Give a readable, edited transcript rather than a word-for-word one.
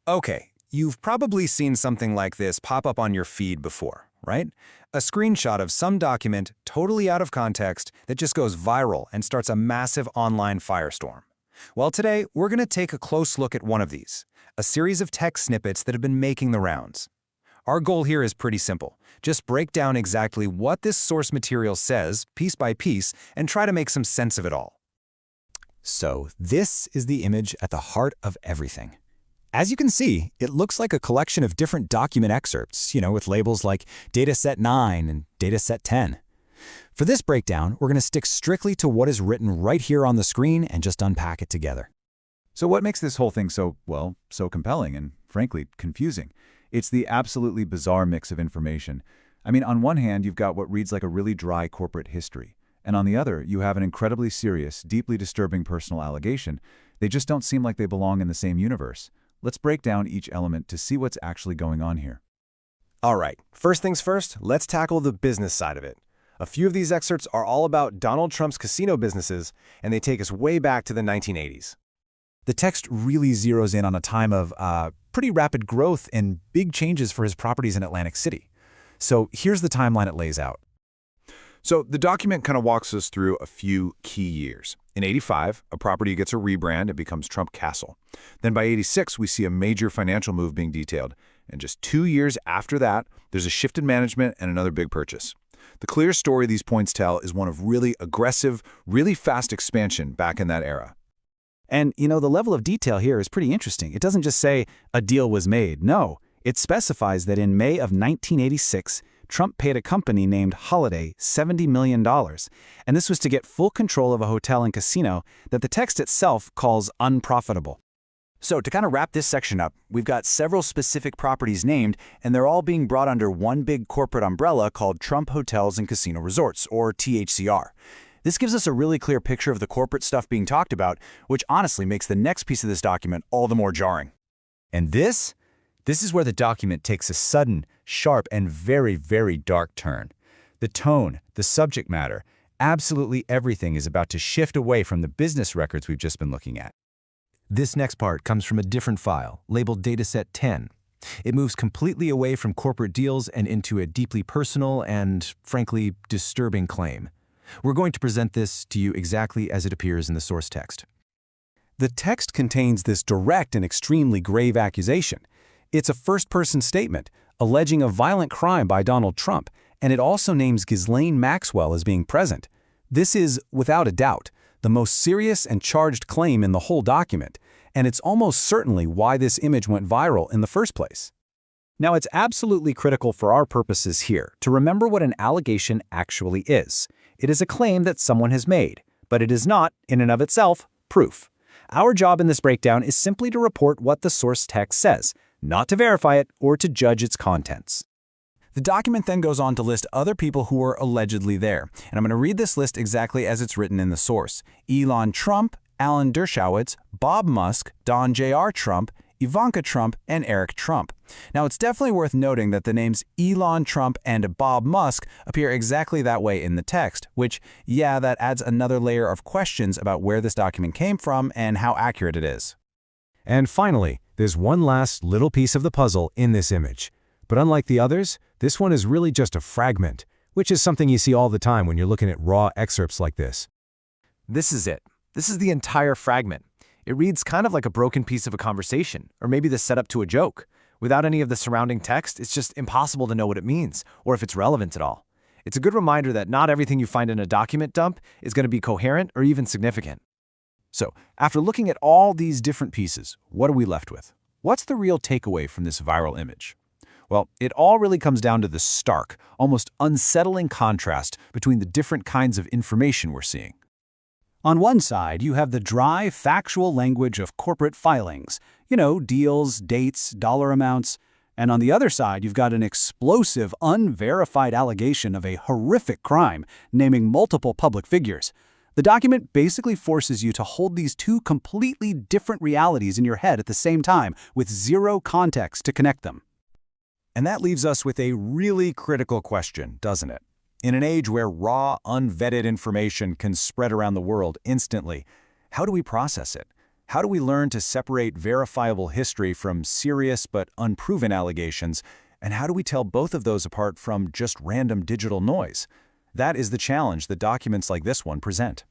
Okay, you've probably seen something like this pop up on your feed before, right? A screenshot of some document totally out of context that just goes viral and starts a massive online firestorm. Well, today, we're going to take a close look at one of these, a series of text snippets that have been making the rounds. Our goal here is pretty simple. Just break down exactly what this source material says, piece by piece, and try to make some sense of it all. So this is the image at the heart of everything. As you can see, it looks like a collection of different document excerpts, with labels like Dataset 9 and Dataset 10. For this breakdown, we're going to stick strictly to what is written right here on the screen and just unpack it together. So what makes this whole thing so compelling and, frankly, confusing? It's the absolutely bizarre mix of information. I mean, on one hand, you've got what reads like a really dry corporate history, and on the other, you have an incredibly serious, deeply disturbing personal allegation. They just don't seem like they belong in the same universe. Let's break down each element to see what's actually going on here. All right, first things first, let's tackle the business side of it. A few of these excerpts are all about Donald Trump's casino businesses, and they take us way back to the 1980s. The text really zeroes in on a time of pretty rapid growth and big changes for his properties in Atlantic City. So here's the timeline it lays out. So the document kind of walks us through a few key years. In '85, a property gets a rebrand and becomes Trump Castle. Then by '86, we see a major financial move being detailed. And just 2 years after that, there's a shift in management and another big purchase. The clear story these points tell is one of really aggressive, really fast expansion back in that era. And, the level of detail here is pretty interesting. It doesn't just say a deal was made. No, it specifies that in May of 1986, Trump paid a company named Holiday $70 million. And this was to get full control of a hotel and casino that the text itself calls unprofitable. So to kind of wrap this section up, we've got several specific properties named, and they're all being brought under one big corporate umbrella called Trump Hotels and Casino Resorts, or THCR. This gives us a really clear picture of the corporate stuff being talked about, which honestly makes the next piece of this document all the more jarring. And this is where the document takes a sudden, sharp, and very, very dark turn. The tone, the subject matter, absolutely everything is about to shift away from the business records we've just been looking at. This next part comes from a different file, labeled Dataset 10. It moves completely away from corporate deals and into a deeply personal and, frankly, disturbing claim. We're going to present this to you exactly as it appears in the source text. The text contains this direct and extremely grave accusation. It's a first-person statement alleging a violent crime by Donald Trump, and it also names Ghislaine Maxwell as being present. This is, without a doubt, the most serious and charged claim in the whole document, and it's almost certainly why this image went viral in the first place. Now, it's absolutely critical for our purposes here to remember what an allegation actually is. It is a claim that someone has made, but it is not, in and of itself, proof. Our job in this breakdown is simply to report what the source text says, not to verify it or to judge its contents. The document then goes on to list other people who were allegedly there, and I'm going to read this list exactly as it's written in the source. Elon Trump, Allan Dershowitz, Bob Musk, Don J.R. Trump, Ivanka Trump, and Eric Trump. Now, it's definitely worth noting that the names Elon Trump and Bob Musk appear exactly that way in the text, which, that adds another layer of questions about where this document came from and how accurate it is. And finally, there's one last little piece of the puzzle in this image. But unlike the others, this one is really just a fragment, which is something you see all the time when you're looking at raw excerpts like this. This is it. This is the entire fragment. It reads kind of like a broken piece of a conversation, or maybe the setup to a joke. Without any of the surrounding text, it's just impossible to know what it means, or if it's relevant at all. It's a good reminder that not everything you find in a document dump is going to be coherent or even significant. So, after looking at all these different pieces, what are we left with? What's the real takeaway from this viral image? Well, it all really comes down to the stark, almost unsettling contrast between the different kinds of information we're seeing. On one side, you have the dry, factual language of corporate filings, deals, dates, dollar amounts. And on the other side, you've got an explosive, unverified allegation of a horrific crime, naming multiple public figures. The document basically forces you to hold these two completely different realities in your head at the same time, with zero context to connect them. And that leaves us with a really critical question, doesn't it? In an age where raw, unvetted information can spread around the world instantly, how do we process it? How do we learn to separate verifiable history from serious but unproven allegations? And how do we tell both of those apart from just random digital noise? That is the challenge that documents like this one present.